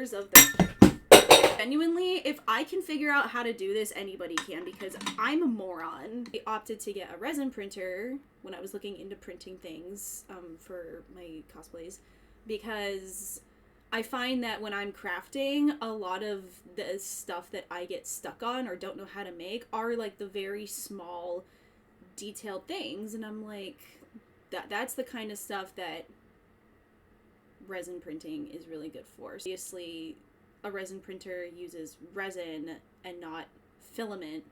of them. Genuinely, if I can figure out how to do this, anybody can, because I'm a moron. I opted to get a resin printer when I was looking into printing things for my cosplays, because I find that when I'm crafting, a lot of the stuff that I get stuck on or don't know how to make are like the very small detailed things, and I'm like, that's the kind of stuff that resin printing is really good for. Obviously, a resin printer uses resin and not filament,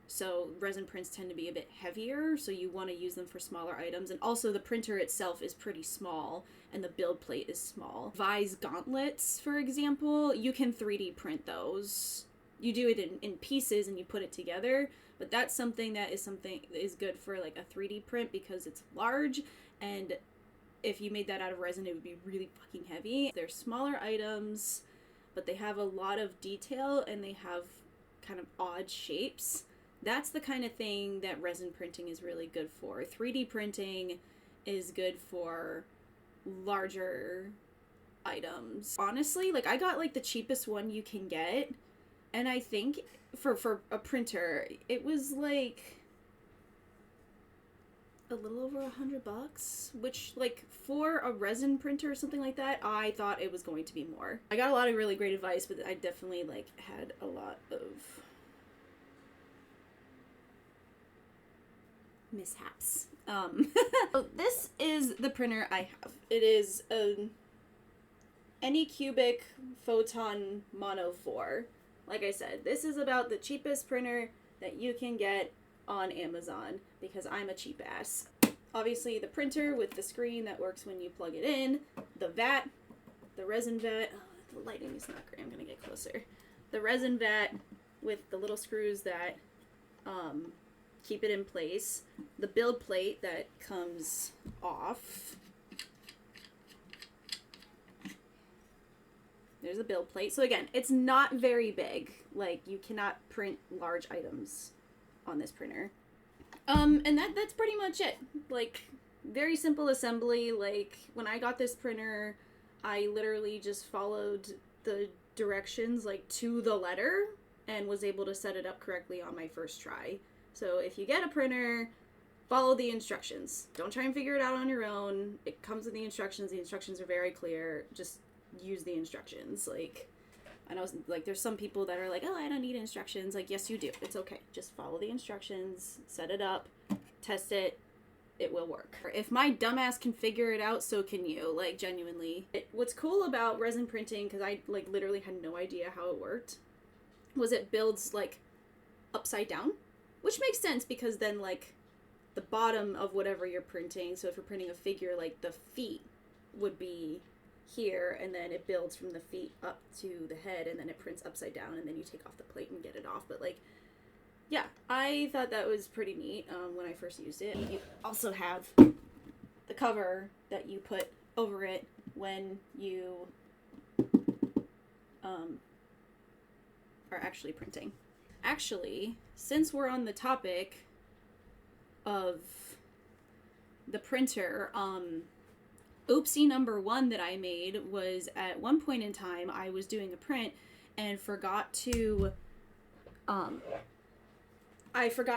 so resin prints tend to be a bit heavier, so you want to use them for smaller items. And also the printer itself is pretty small and the build plate is small. Vise gauntlets, for example, you can 3D print those. You do it in pieces and you put it together, but that's something that is good for like a 3D print because it's large, and if you made that out of resin, it would be really fucking heavy. They're smaller items, but they have a lot of detail and they have kind of odd shapes. That's the kind of thing that resin printing is really good for. 3D printing is good for larger items. Honestly, like I got like the cheapest one you can get, and I think for a printer, it was like a little over $100, which like for a resin printer or something like that, I thought it was going to be more. I got a lot of really great advice, but I definitely like had a lot of mishaps. So this is the printer I have. It is an Anycubic Photon Mono 4. Like I said, this is about the cheapest printer that you can get on Amazon because I'm a cheap ass. Obviously the printer with the screen that works when you plug it in, the vat, the resin vat, oh, the lighting is not great, I'm gonna get closer. The resin vat with the little screws that keep it in place, the build plate that comes off. There's a build plate. So again, it's not very big. Like, you cannot print large items on this printer. And that's pretty much it. Like, very simple assembly. Like, when I got this printer, I literally just followed the directions, like, to the letter, and was able to set it up correctly on my first try. So if you get a printer, follow the instructions. Don't try and figure it out on your own. It comes with the instructions. The instructions are very clear. Just use the instructions. Like, I know, like, there's some people that are like, oh, I don't need instructions. Like, yes, you do. It's okay. Just follow the instructions, set it up, test it. It will work. If my dumbass can figure it out, so can you. Like, genuinely. What's cool about resin printing, because I, like, literally had no idea how it worked, was it builds, like, upside down. Which makes sense, because then, like, the bottom of whatever you're printing, so if you're printing a figure, like, the feet would be here, and then it builds from the feet up to the head, and then it prints upside down, and then you take off the plate and get it off. But, like, yeah, I thought that was pretty neat when I first used it. You also have the cover that you put over it when you are actually printing. Actually, since we're on the topic of the printer, oopsie number one that I made was at one point in time I was doing a print and forgot to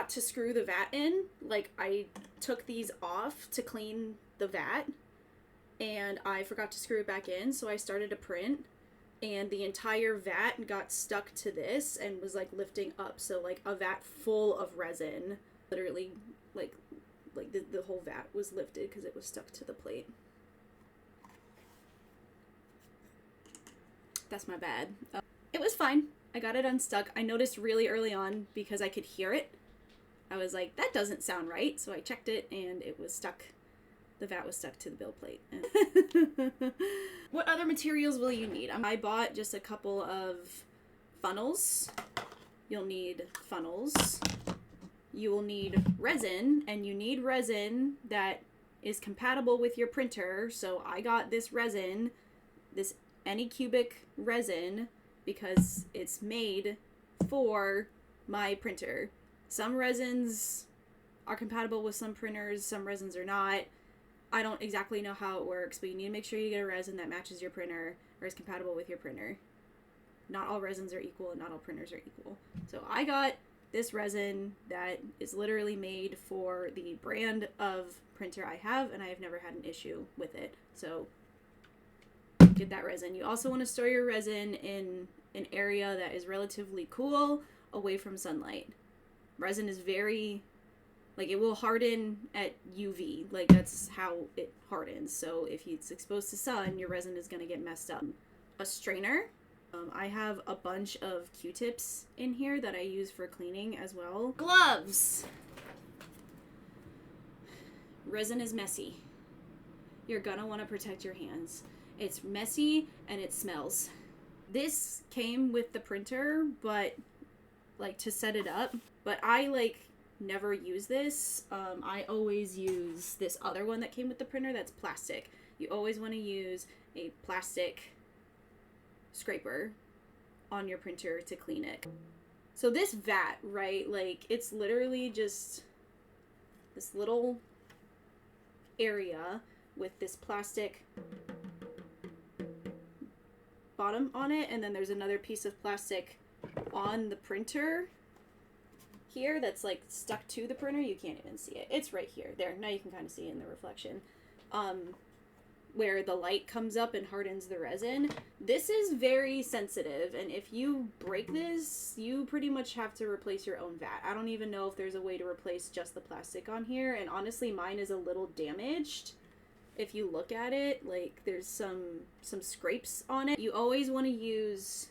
screw the vat in. Like, I took these off to clean the vat and I forgot to screw it back in, so I started to print and the entire vat got stuck to this and was like lifting up, so like a vat full of resin, literally like the whole vat was lifted because it was stuck to the plate. That's my bad. It was fine. I got it unstuck. I noticed really early on because I could hear it. I was like, that doesn't sound right. So I checked it and it was stuck. The vat was stuck to the build plate. What other materials will you need? I bought just a couple of funnels. You'll need funnels. You will need resin, and you need resin that is compatible with your printer. So I got this resin, this Anycubic resin, because it's made for my printer. Some resins are compatible with some printers, some resins are not. I don't exactly know how it works, but you need to make sure you get a resin that matches your printer or is compatible with your printer. Not all resins are equal and not all printers are equal. So I got this resin that is literally made for the brand of printer I have, and I have never had an issue with it. So get that resin. You also want to store your resin in an area that is relatively cool, away from sunlight. Resin is very, like, it will harden at UV. Like, that's how it hardens. So if it's exposed to sun, your resin is going to get messed up. A strainer. I have a bunch of Q-tips in here that I use for cleaning as well. Gloves! Resin is messy. You're gonna want to protect your hands. It's messy and it smells. This came with the printer, but like to set it up, but I like never use this. I always use this other one that came with the printer that's plastic. You always want to use a plastic scraper on your printer to clean it. So this vat, right, like it's literally just this little area with this plastic bottom on it, and then there's another piece of plastic on the printer here that's like stuck to the printer. You can't even see it. It's right here. There, now you can kind of see it in the reflection. Where the light comes up and hardens the resin. This is very sensitive, and if you break this, you pretty much have to replace your own vat. I don't even know if there's a way to replace just the plastic on here, and honestly mine is a little damaged. If you look at it, like there's some scrapes on it. You always want to use,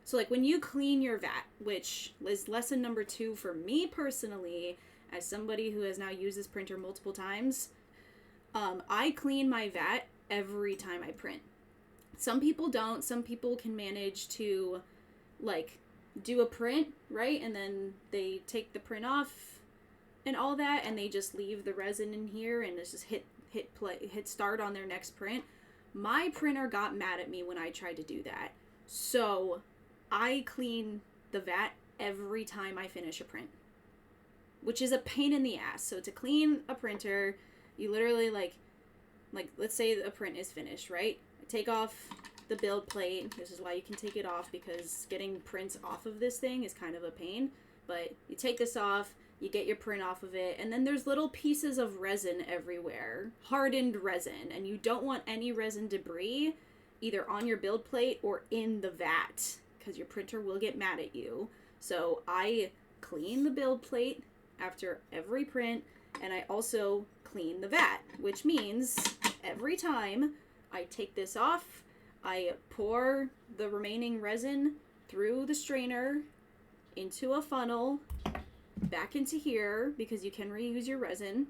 so like when you clean your vat, which is lesson number 2 for me personally, as somebody who has now used this printer multiple times, I clean my vat every time I print. Some people don't. Some people can manage to like do a print, right? And then they take the print off and all that, and they just leave the resin in here and it's just hit start on their next print. My printer got mad at me when I tried to do that. So I clean the vat every time I finish a print, which is a pain in the ass. So to clean a printer, you literally like let's say a print is finished, right? Take off the build plate. This is why you can take it off, because getting prints off of this thing is kind of a pain. But you take this off, you get your print off of it, and then there's little pieces of resin everywhere, hardened resin, and you don't want any resin debris either on your build plate or in the vat, because your printer will get mad at you. So I clean the build plate after every print, and I also clean the vat, which means every time I take this off, I pour the remaining resin through the strainer into a funnel back into here, because you can reuse your resin,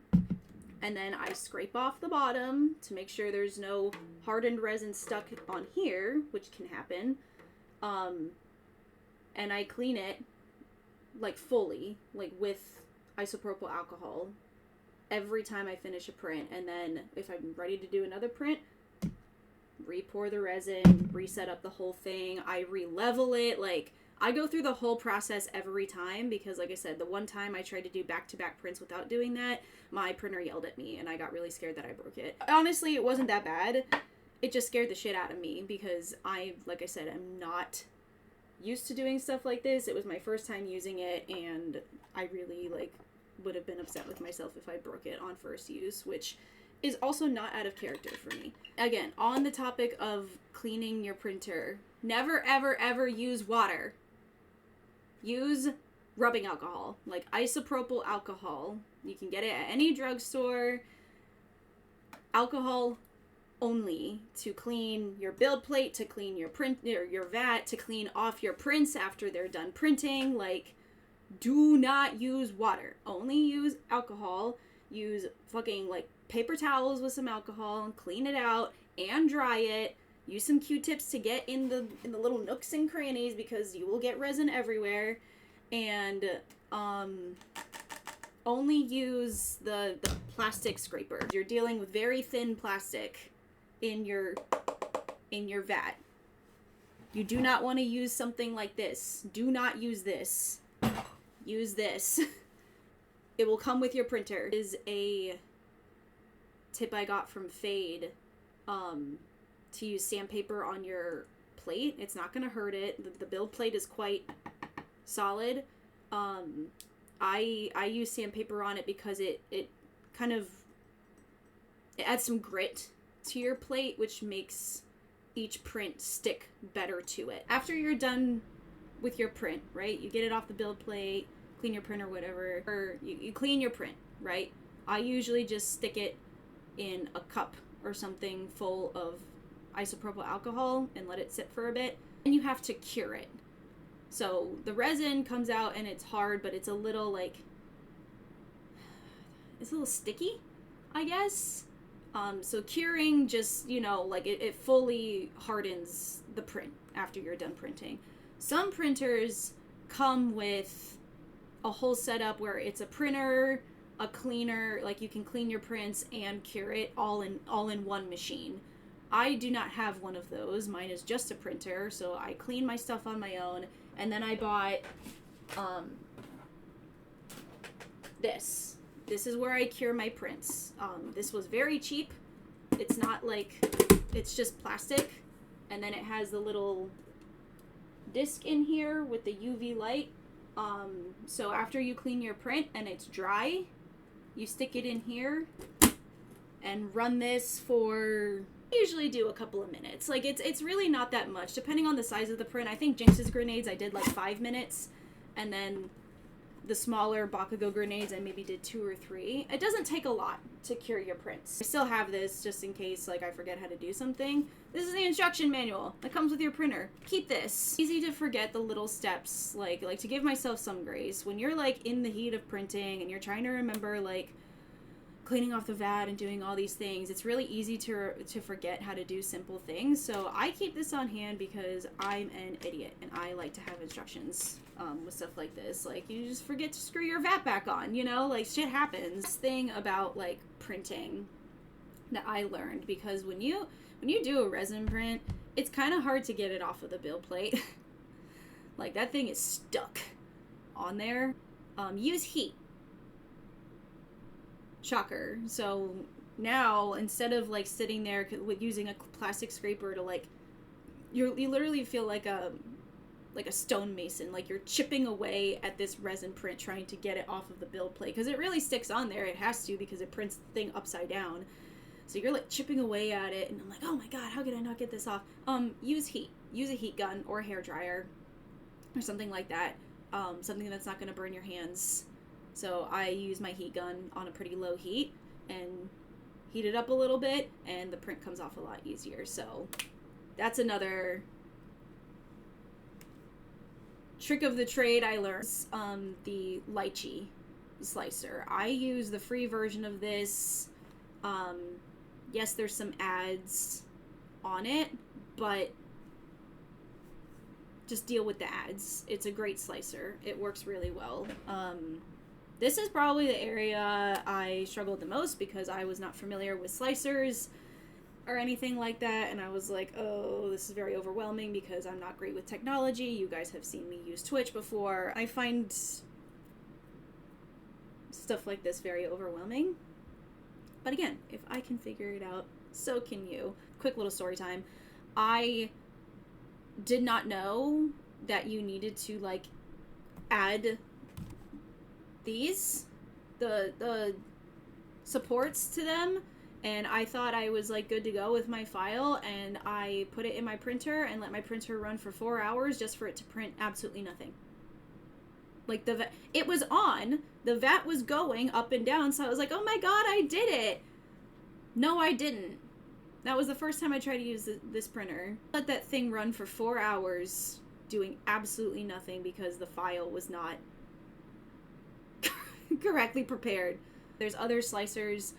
and then I scrape off the bottom to make sure there's no hardened resin stuck on here, which can happen, and I clean it like fully, like with isopropyl alcohol every time I finish a print. And then if I'm ready to do another print, re-pour the resin, reset up the whole thing, I re-level it. Like, I go through the whole process every time, because like I said, the one time I tried to do back-to-back prints without doing that, my printer yelled at me and I got really scared that I broke it. Honestly, it wasn't that bad. It just scared the shit out of me, because like I said, I'm not used to doing stuff like this. It was my first time using it, and I really would have been upset with myself if I broke it on first use, which is also not out of character for me. Again, on the topic of cleaning your printer, never ever ever use water. Use rubbing alcohol, like isopropyl alcohol. You can get it at any drugstore. Alcohol only, to clean your build plate, to clean your print or your vat, to clean off your prints after they're done printing. Like, do not use water. Only use alcohol. Use fucking like paper towels with some alcohol and clean it out and dry it. Use some Q-tips to get in the little nooks and crannies, because you will get resin everywhere. And only use the plastic scraper. You're dealing with very thin plastic in your vat. You do not want to use something like this. Do not use this. Use this. It will come with your printer. It is a tip I got from Fade, to use sandpaper on your plate. It's not going to hurt it. The build plate is quite solid. I use sandpaper on it because it kind of, it adds some grit to your plate, which makes each print stick better to it. After you're done with your print, right, you get it off the build plate, clean your print or whatever, or you clean your print, right? I usually just stick it in a cup or something full of isopropyl alcohol and let it sit for a bit, and you have to cure it. So the resin comes out and it's hard, but it's a little like, it's a little sticky, I guess. So curing just, you know, like it fully hardens the print after you're done printing. Some printers come with a whole setup where it's a printer, a cleaner, like you can clean your prints and cure it all in one machine. I do not have one of those. Mine is just a printer, so I clean my stuff on my own. And then I bought this. This is where I cure my prints. This was very cheap. It's not like, it's just plastic. And then it has the little disc in here with the UV light. So after you clean your print and it's dry, you stick it in here and run this for, usually do a couple of minutes. Like it's really not that much depending on the size of the print. I think Jinx's grenades I did like 5 minutes, and then the smaller Bakugo grenades I maybe did 2 or 3. It doesn't take a lot to cure your prints. I still have this just in case like I forget how to do something. This is the instruction manual that comes with your printer. Keep this. Easy to forget the little steps, like to give myself some grace when you're like in the heat of printing and you're trying to remember like cleaning off the vat and doing all these things. It's really easy to forget how to do simple things. So I keep this on hand because I'm an idiot and I like to have instructions with stuff like this. Like you just forget to screw your vat back on, you know, like shit happens. This thing about like printing that I learned, because when you do a resin print, it's kind of hard to get it off of the build plate. Like that thing is stuck on there. Use heat. Shocker. So now instead of like sitting there with using a plastic scraper to like, you literally feel like a stonemason, like you're chipping away at this resin print trying to get it off of the build plate, because it really sticks on there. It has to, because it prints the thing upside down. So you're like chipping away at it, and I'm like, oh my god, how could I not get this off? Use heat. Use a heat gun or a hair dryer or something like that. Something that's not going to burn your hands. So I use my heat gun on a pretty low heat and heat it up a little bit, and the print comes off a lot easier. So that's another trick of the trade I learned. The lychee slicer. I use the free version of this. Yes, there's some ads on it, but just deal with the ads. It's a great slicer. It works really well. This is probably the area I struggled the most because I was not familiar with slicers or anything like that, and I was like, oh, this is very overwhelming because I'm not great with technology. You guys have seen me use Twitch before. I find stuff like this very overwhelming. But again, if I can figure it out, so can you. Quick little story time. I did not know that you needed to like add the supports to them, and I thought I was like good to go with my file, and I put it in my printer and let my printer run for 4 hours just for it to print absolutely nothing. Like it was on, the vat was going up and down, so I was like, oh my god, I did it. No, I didn't. That was the first time I tried to use this printer. Let that thing run for 4 hours doing absolutely nothing because the file was not correctly prepared. There's other slicers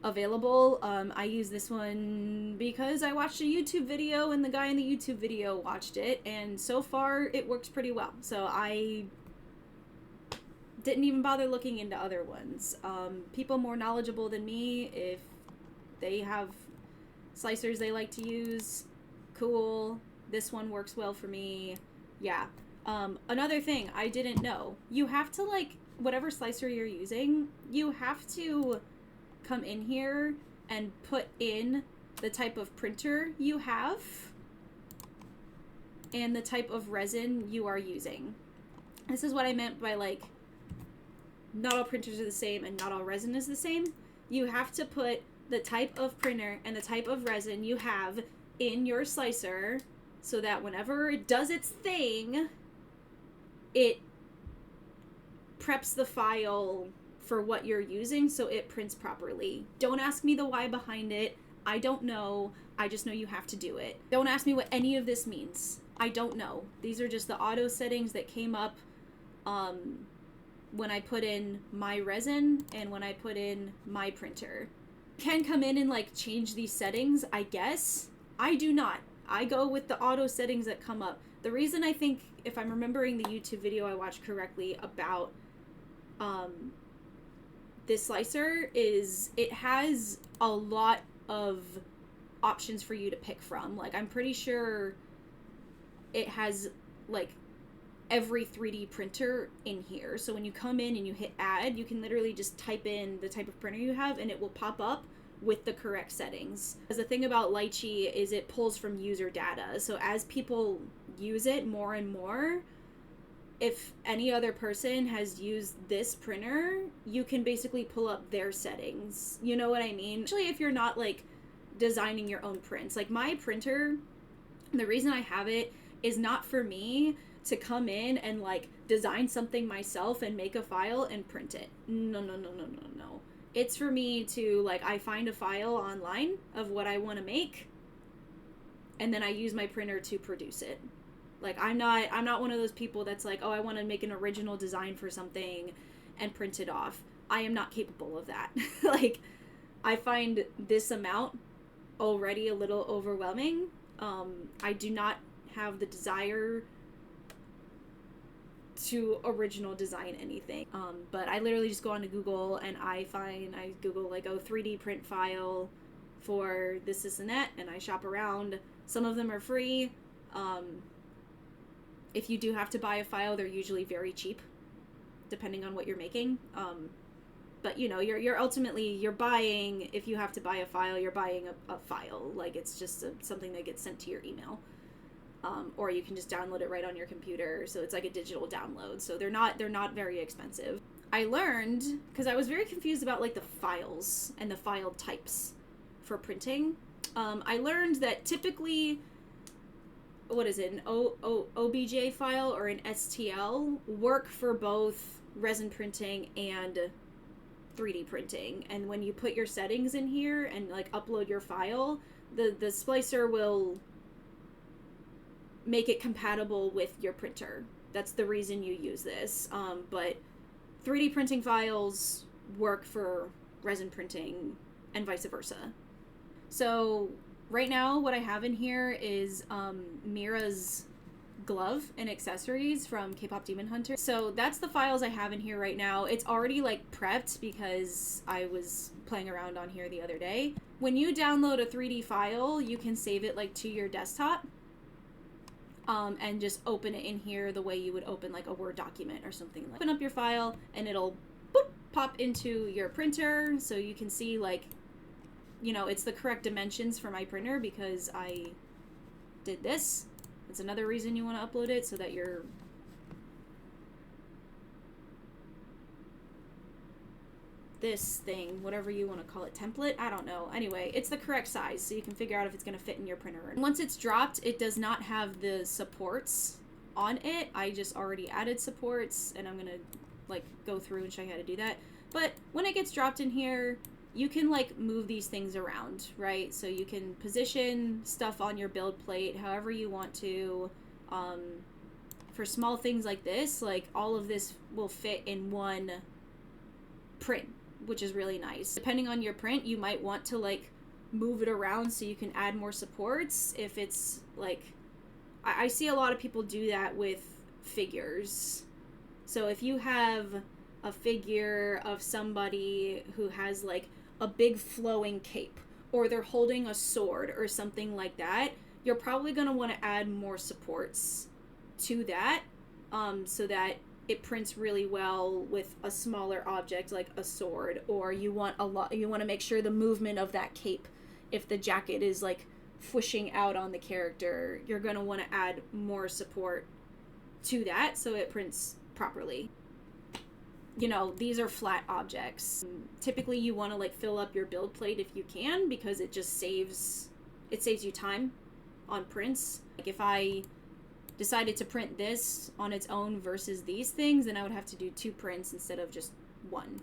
available. I use this one because I watched a YouTube video and the guy in the YouTube video watched it, and so far it works pretty well. So I didn't even bother looking into other ones. People more knowledgeable than me, if they have slicers they like to use, cool. This one works well for me. Yeah. Another thing I didn't know, you have to like, whatever slicer you're using, you have to come in here and put in the type of printer you have and the type of resin you are using. This is what I meant by like, not all printers are the same and not all resin is the same. You have to put the type of printer and the type of resin you have in your slicer so that whenever it does its thing, it preps the file for what you're using so it prints properly. Don't ask me the why behind it. I don't know. I just know you have to do it. Don't ask me what any of this means. I don't know. These are just the auto settings that came up when I put in my resin and when I put in my printer. You can come in and like change these settings, I guess. I do not. I go with the auto settings that come up. The reason I think, if I'm remembering the YouTube video I watched correctly about this slicer, is it has a lot of options for you to pick from. Like, I'm pretty sure it has like every 3D printer in here. So when you come in and you hit add, you can literally just type in the type of printer you have and it will pop up with the correct settings. Because the thing about Lychee is it pulls from user data. So as people use it more and more, if any other person has used this printer, you can basically pull up their settings. You know what I mean? Especially if you're not like designing your own prints. Like my printer, the reason I have it is not for me to come in and like design something myself and make a file and print it. No. It's for me to like, I find a file online of what I want to make and then I use my printer to produce it. Like I'm not one of those people that's like, oh, I want to make an original design for something and print it off. I am not capable of that. Like I find this amount already a little overwhelming. I do not have the desire to original design anything. But I literally just go onto Google and I Google like, oh, 3D print file for this and that, and I shop around. Some of them are free. If you do have to buy a file, they're usually very cheap, depending on what you're making. But you know, you're ultimately buying, if you have to buy a file, you're buying a file. Like it's just something that gets sent to your email. Or you can just download it right on your computer. So it's like a digital download. So they're not very expensive. I learned, because I was very confused about like the files and the file types for printing. I learned that typically, what is it, an OBJ file or an STL work for both resin printing and 3D printing. And when you put your settings in here and like upload your file, the splicer will make it compatible with your printer. That's the reason you use this. But 3D printing files work for resin printing and vice versa. So right now what I have in here is Mira's glove and accessories from K-Pop Demon Hunter. So that's the files I have in here right now. It's already like prepped because I was playing around on here the other day. When you download a 3D file, you can save it like to your desktop. And just open it in here the way you would open like a Word document or something. Like, open up your file and it'll boop, pop into your printer, so you can see like, you know, it's the correct dimensions for my printer because I did this. It's another reason you want to upload it, so that you're this thing, whatever you want to call it, template, I don't know. Anyway, it's the correct size, so you can figure out if it's going to fit in your printer. And once it's dropped, it does not have the supports on it. I just already added supports, and I'm going to like go through and show you how to do that. But when it gets dropped in here, you can like move these things around, right? So you can position stuff on your build plate however you want to. For small things like this, like all of this will fit in one print, which is really nice. Depending on your print, you might want to like move it around so you can add more supports. If it's like, I see a lot of people do that with figures. So if you have a figure of somebody who has like a big flowing cape, or they're holding a sword or something like that, you're probably going to want to add more supports to that, so that it prints really well with a smaller object like a sword, or you want to make sure the movement of that cape, if the jacket is like swishing out on the character, you're going to want to add more support to that so it prints properly. You know, these are flat objects. Typically you want to like fill up your build plate if you can, because it just saves you time on prints. Like if I decided to print this on its own versus these things, then I would have to do 2 prints instead of just 1.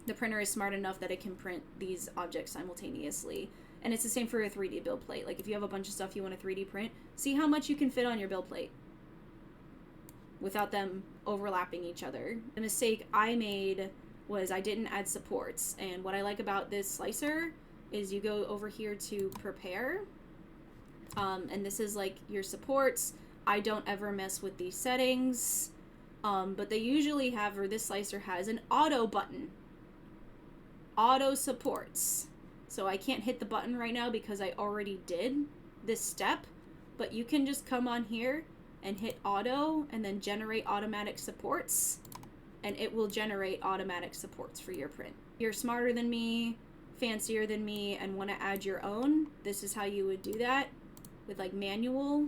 The printer is smart enough that it can print these objects simultaneously. And it's the same for a 3D build plate. Like if you have a bunch of stuff you want to 3D print, see how much you can fit on your build plate without them overlapping each other. The mistake I made was I didn't add supports. And what I like about this slicer is you go over here to prepare. And this is like your supports. I don't ever mess with these settings. But they usually have, or this slicer has, an auto button. Auto supports. So I can't hit the button right now because I already did this step. But you can just come on here and hit auto and then generate automatic supports. And it will generate automatic supports for your print. If you're smarter than me, fancier than me, and want to add your own, this is how you would do that. With like manual,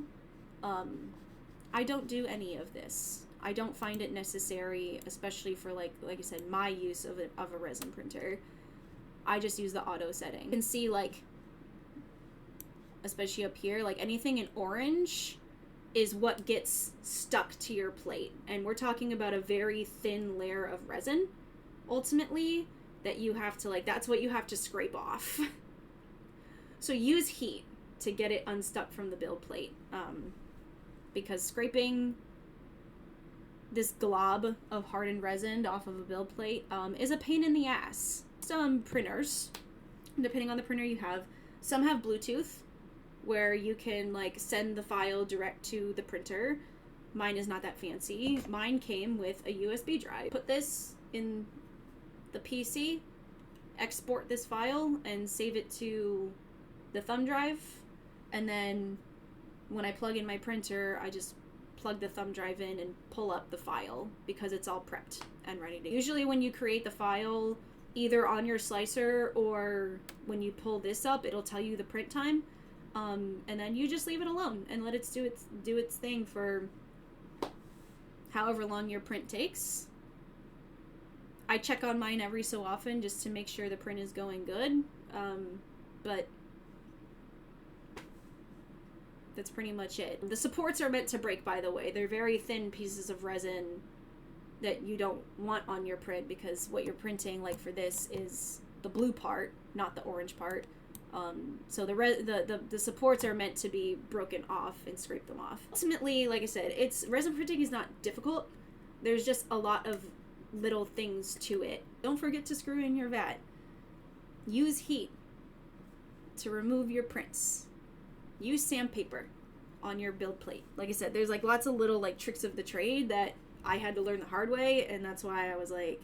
I don't do any of this. I don't find it necessary, especially for like I said, my use of a resin printer. I just use the auto setting. You can see like, especially up here, like anything in orange is what gets stuck to your plate. And we're talking about a very thin layer of resin, ultimately, that you have to like, that's what you have to scrape off. So use heat to get it unstuck from the build plate, because scraping this glob of hardened resin off of a build plate is a pain in the ass. Some printers, depending on the printer you have, some have Bluetooth where you can like send the file direct to the printer. Mine is not that fancy. Mine came with a USB drive. Put this in the PC, export this file, and save it to the thumb drive. And then when I plug in my printer, I just plug the thumb drive in and pull up the file because it's all prepped and ready to. Usually when you create the file, either on your slicer or when you pull this up, it'll tell you the print time. And then you just leave it alone and let it do its thing for however long your print takes. I check on mine every so often just to make sure the print is going good. But that's pretty much it. The supports are meant to break, by the way. They're very thin pieces of resin that you don't want on your print because what you're printing, like for this, is the blue part, not the orange part. So the supports are meant to be broken off and scrape them off. Ultimately, like I said, resin printing is not difficult. There's just a lot of little things to it. Don't forget to screw in your vat. Use heat to remove your prints. Use sandpaper on your build plate. Like I said, there's like lots of little like tricks of the trade that I had to learn the hard way, and that's why I was like,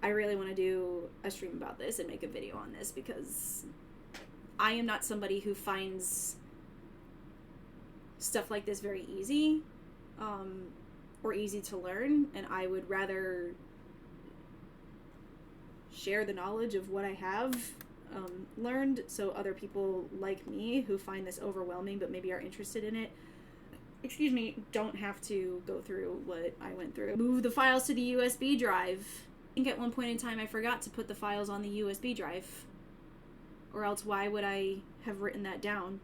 I really want to do a stream about this and make a video on this, because I am not somebody who finds stuff like this very easy, or easy to learn, and I would rather share the knowledge of what I have learned so other people like me who find this overwhelming but maybe are interested in it, don't have to go through what I went through. Move the files to the USB drive. I think at one point in time I forgot to put the files on the USB drive, or else why would I have written that down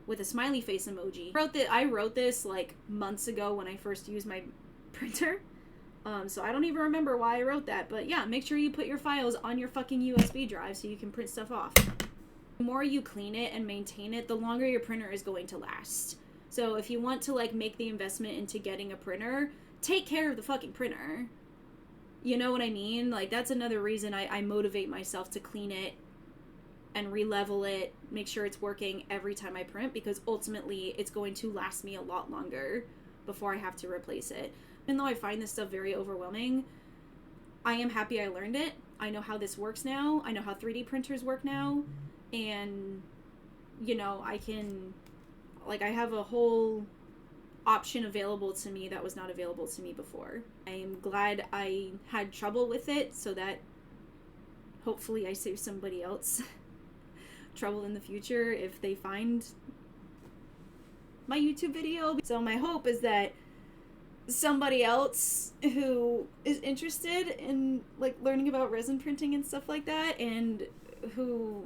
with a smiley face emoji? I wrote this like months ago when I first used my printer. So I don't even remember why I wrote that, but yeah, make sure you put your files on your fucking USB drive so you can print stuff off. The more you clean it and maintain it, the longer your printer is going to last. So if you want to like make the investment into getting a printer, take care of the fucking printer. You know what I mean? Like that's another reason I motivate myself to clean it and re-level it, make sure it's working every time I print, because ultimately it's going to last me a lot longer before I have to replace it. Even though I find this stuff very overwhelming, I am happy I learned it. I know how this works now. I know how 3D printers work now. And, you know, I have a whole option available to me that was not available to me before. I am glad I had trouble with it so that hopefully I save somebody else trouble in the future if they find my YouTube video. So my hope is that somebody else who is interested in like learning about resin printing and stuff like that, and who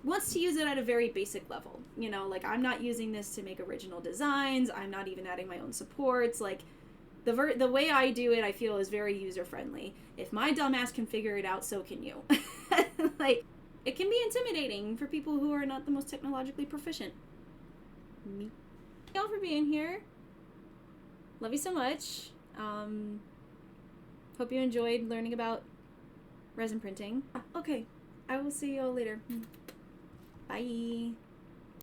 wants to use it at a very basic level, you know, like I'm not using this to make original designs, I'm not even adding my own supports, like the way I do it I feel is very user friendly. If my dumbass can figure it out, so can you. Like, it can be intimidating for people who are not the most technologically proficient. Me. Thank y'all for being here. Love you so much. Hope you enjoyed learning about resin printing. Okay, I will see you all later. Bye.